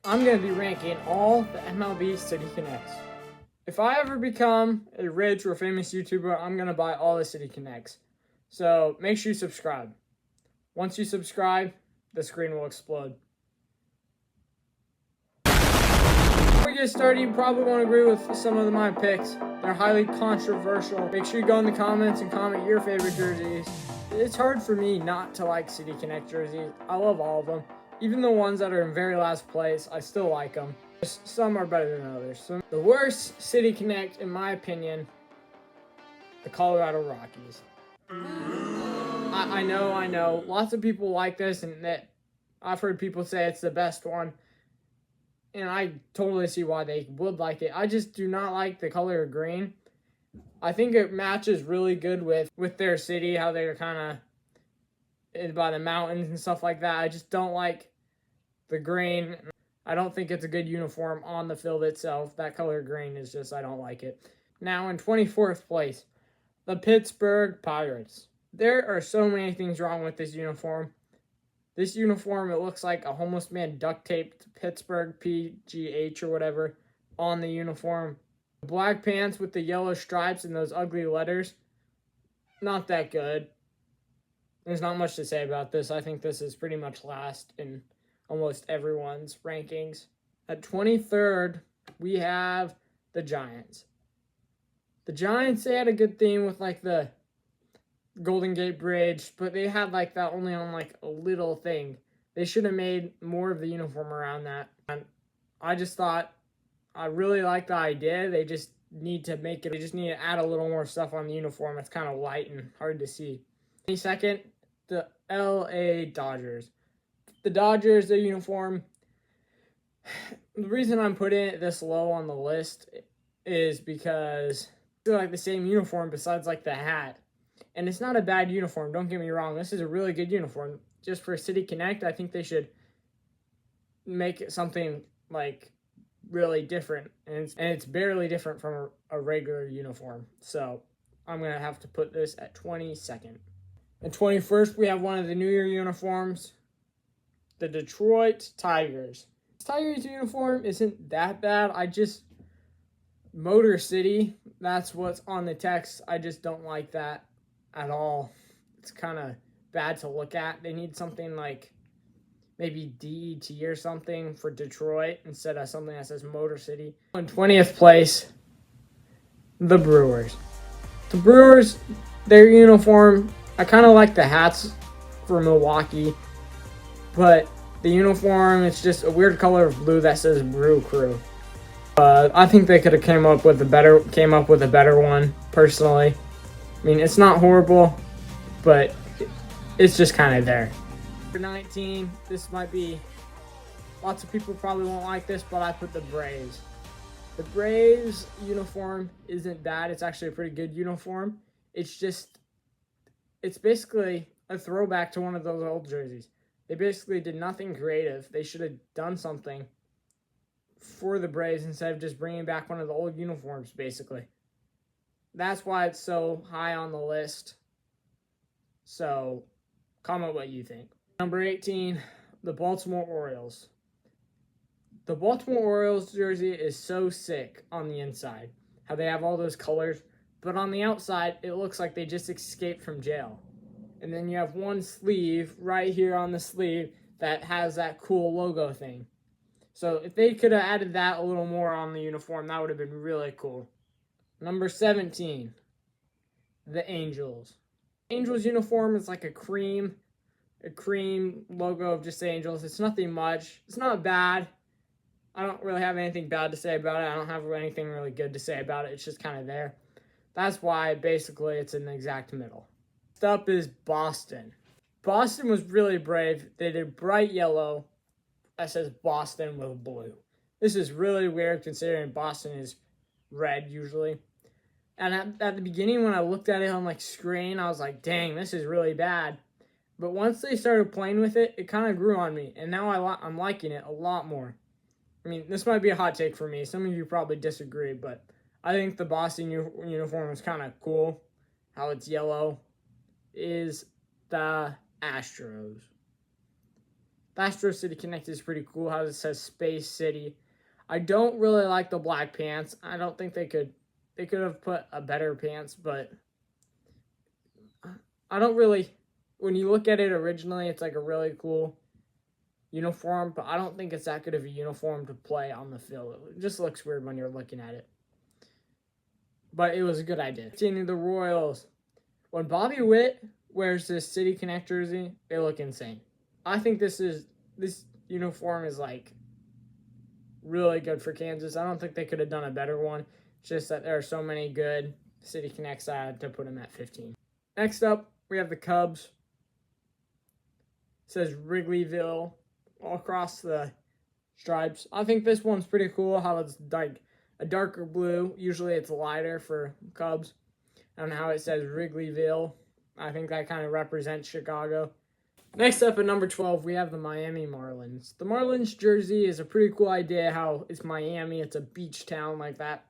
I'm going to be ranking all the MLB City Connects. If I ever become a rich or famous YouTuber, I'm going to buy all the City Connects. So make sure you subscribe. Once you subscribe, the screen will explode. Before we get started, you probably won't agree with some of my picks. They're highly controversial. Make sure you go in the comments and comment your favorite jerseys. It's hard for me not to like City Connect jerseys. I love all of them. Even the ones that are in very last place, I still like them. Some are better than others. So the worst City Connect, in my opinion, the Colorado Rockies. I know. Lots of people like this, and that I've heard people say it's the best one. And I totally see why they would like it. I just do not like the color green. I think it matches really good with their city, how they're kind of by the mountains and stuff like that. I just don't like the green. I don't think it's a good uniform on the field itself. That color green is just, I don't like it. Now in 24th place, the Pittsburgh Pirates. There are so many things wrong with this uniform. This uniform, it looks like a homeless man duct taped Pittsburgh PGH or whatever on the uniform. Black pants with the yellow stripes and those ugly letters. Not that good. There's not much to say about this. I think this is pretty much last in almost everyone's rankings. At 23rd, we have the Giants. The Giants, they had a good theme with like the Golden Gate Bridge, but they had like that only on like a little thing. They should have made more of the uniform around that. And I just thought, I really like the idea. They just need to make it, they just need to add a little more stuff on the uniform. It's kind of light and hard to see. 22nd, the LA Dodgers. The Dodgers, their uniform, the reason I'm putting it this low on the list is because they're like the same uniform besides like the hat. And it's not a bad uniform, don't get me wrong. This is a really good uniform. Just for City Connect, I think they should make it something like really different. And it's barely different from a regular uniform. So I'm going to have to put this at 22nd. And 21st, we have one of the New Year uniforms, the Detroit Tigers. This Tigers uniform isn't that bad. Motor City, that's what's on the text. I just don't like that at all. It's kind of bad to look at. They need something like maybe DET or something for Detroit instead of something that says Motor City. In 20th place, the Brewers. The Brewers, their uniform, I kind of like the hats for Milwaukee, but the uniform, it's just a weird color of blue that says Brew Crew. I think they could have came up with a better one, personally. I mean, it's not horrible, but it's just kind of there. For 19, this might be, lots of people probably won't like this, but I put the Braves. The Braves uniform isn't bad. It's actually a pretty good uniform. It's basically a throwback to one of those old jerseys. They basically did nothing creative. They should have done something for the Braves instead of just bringing back one of the old uniforms, basically. That's why it's so high on the list. So, comment what you think. Number 18, the Baltimore Orioles. The Baltimore Orioles jersey is so sick on the inside. How they have all those colors. But on the outside, it looks like they just escaped from jail. And then you have one sleeve right here on the sleeve that has that cool logo thing. So if they could have added that a little more on the uniform, that would have been really cool. Number 17, the Angels. Angels uniform is like a cream logo of just Angels. It's nothing much. It's not bad. I don't really have anything bad to say about it. I don't have anything really good to say about it. It's just kind of there. That's why basically it's in the exact middle. Next up is Boston. Boston was really brave. They did bright yellow that says Boston with blue. This is really weird considering Boston is red usually. And at the beginning when I looked at it on like screen, I was like, dang, this is really bad. But once they started playing with it, it kind of grew on me. And now I'm liking it a lot more. I mean, this might be a hot take for me. Some of you probably disagree, but I think the Boston uniform is kind of cool. How it's yellow. Is the Astros. The Astro City Connect is pretty cool. How it says Space City. I don't really like the black pants. I don't think they could have put a better pants, but I don't really. When you look at it originally, it's like a really cool uniform, but I don't think it's that good of a uniform to play on the field. It just looks weird when you're looking at it. But it was a good idea. Seeing the Royals. When Bobby Witt wears this City Connect jersey, they look insane. I think this uniform is like really good for Kansas. I don't think they could have done a better one. It's just that there are so many good City Connects I had to put them at 15. Next up, we have the Cubs. It says Wrigleyville all across the stripes. I think this one's pretty cool, how it's like a darker blue. Usually it's lighter for Cubs. And how it says Wrigleyville. I think that kind of represents Chicago. Next up at number 12, we have the Miami Marlins. The Marlins jersey is a pretty cool idea how it's Miami. It's a beach town like that.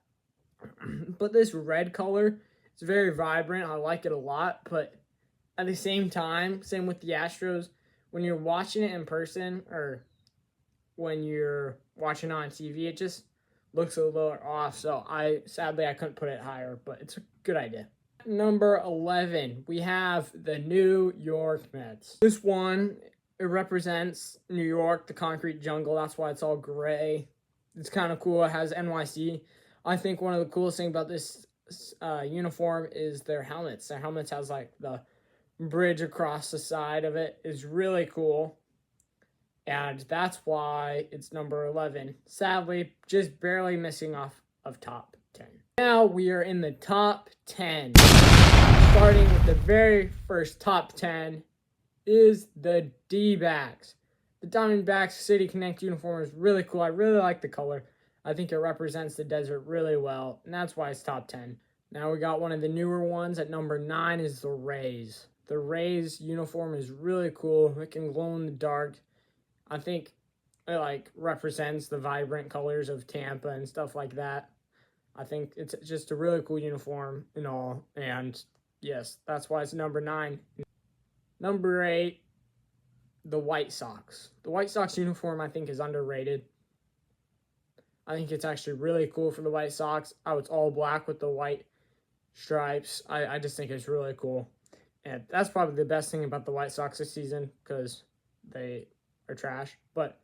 But this red color, it's very vibrant. I like it a lot. But at the same time, same with the Astros, when you're watching it in person or when you're watching it on TV, it just looks a little off. So sadly I couldn't put it higher, but it's a good idea. Number 11, we have the New York Mets. This one, it represents New York, the concrete jungle. That's why it's all gray. It's kind of cool. It has NYC. I think one of the coolest things about this uniform is their helmets. Their helmets has like the bridge across the side of it. Is really cool. And that's why it's number 11. Sadly, just barely missing off of top 10. Now we are in the top 10. Starting with the very first top 10 is the D-backs. The Diamondbacks City Connect uniform is really cool. I really like the color. I think it represents the desert really well, and that's why it's top 10. Now we got one of the newer ones at number 9 is the Rays. The Rays uniform is really cool. It can glow in the dark. I think it like represents the vibrant colors of Tampa and stuff like that. I think it's just a really cool uniform and all. And yes, that's why it's number 9. Number 8, the White Sox. The White Sox uniform, I think, is underrated. I think it's actually really cool for the White Sox. Oh, it's all black with the white stripes. I just think it's really cool. And that's probably the best thing about the White Sox this season because they are trash. But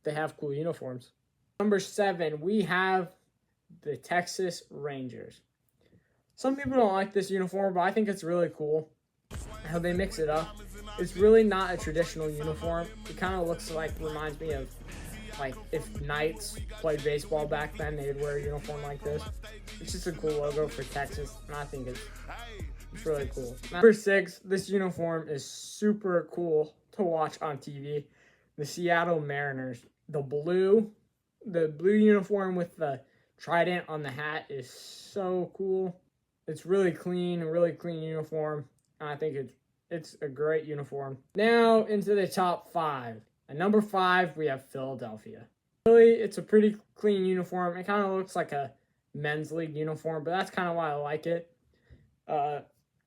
they have cool uniforms. Number 7, we have the Texas Rangers. Some people don't like this uniform, but I think it's really cool how they mix it up. It's really not a traditional uniform. It kind of reminds me of like if Knights played baseball back then, they'd wear a uniform like this. It's just a cool logo for Texas, and I think it's really cool. Number 6, this uniform is super cool to watch on TV. The Seattle Mariners. The blue uniform with the trident on the hat is so cool. It's really clean, a really clean uniform. And I think it's a great uniform. Now into the top 5. At number 5, we have Philadelphia. Really, it's a pretty clean uniform. It kind of looks like a men's league uniform, but that's kind of why I like it.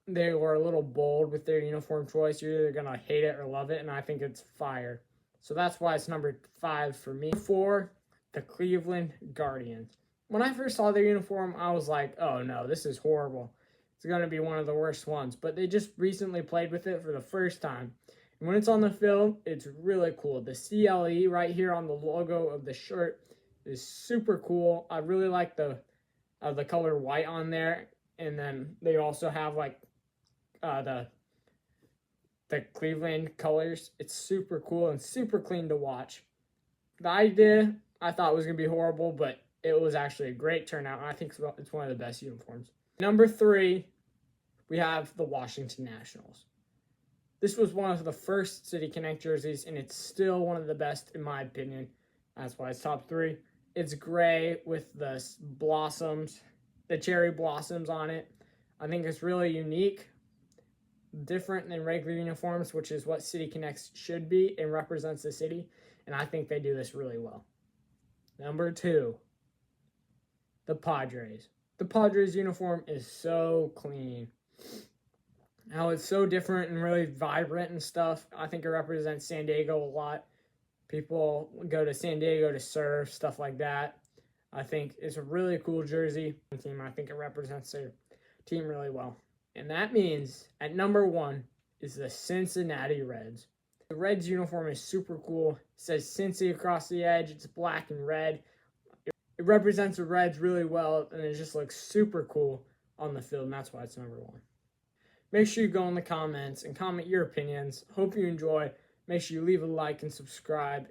They were a little bold with their uniform choice. You're either going to hate it or love it, and I think it's fire. So that's why it's number 5 for me. 4, the Cleveland Guardians. When I first saw their uniform, I was like, oh no, this is horrible. It's going to be one of the worst ones. But they just recently played with it for the first time. And when it's on the field, it's really cool. The CLE right here on the logo of the shirt is super cool. I really like the color white on there. And then they also have like the Cleveland colors. It's super cool and super clean to watch. The idea I thought was going to be horrible, but it was actually a great turnout. And I think it's one of the best uniforms. Number 3, we have the Washington Nationals. This was one of the first City Connect jerseys, and it's still one of the best in my opinion. That's why it's top 3. It's gray with the blossoms, the cherry blossoms on it. I think it's really unique, different than regular uniforms, which is what City Connects should be and represents the city. And I think they do this really well. Number 2, the Padres. The Padres uniform is so clean. How it's so different and really vibrant and stuff. I think it represents San Diego a lot. People go to San Diego to surf, stuff like that. I think it's a really cool jersey team. I think it represents their team really well. And that means at number 1 is the Cincinnati Reds. The Reds uniform is super cool. It says Cincy across the edge. It's black and red. It represents the Reds really well, and it just looks super cool on the field, and that's why it's number 1. Make sure you go in the comments and comment your opinions. Hope you enjoy. Make sure you leave a like and subscribe.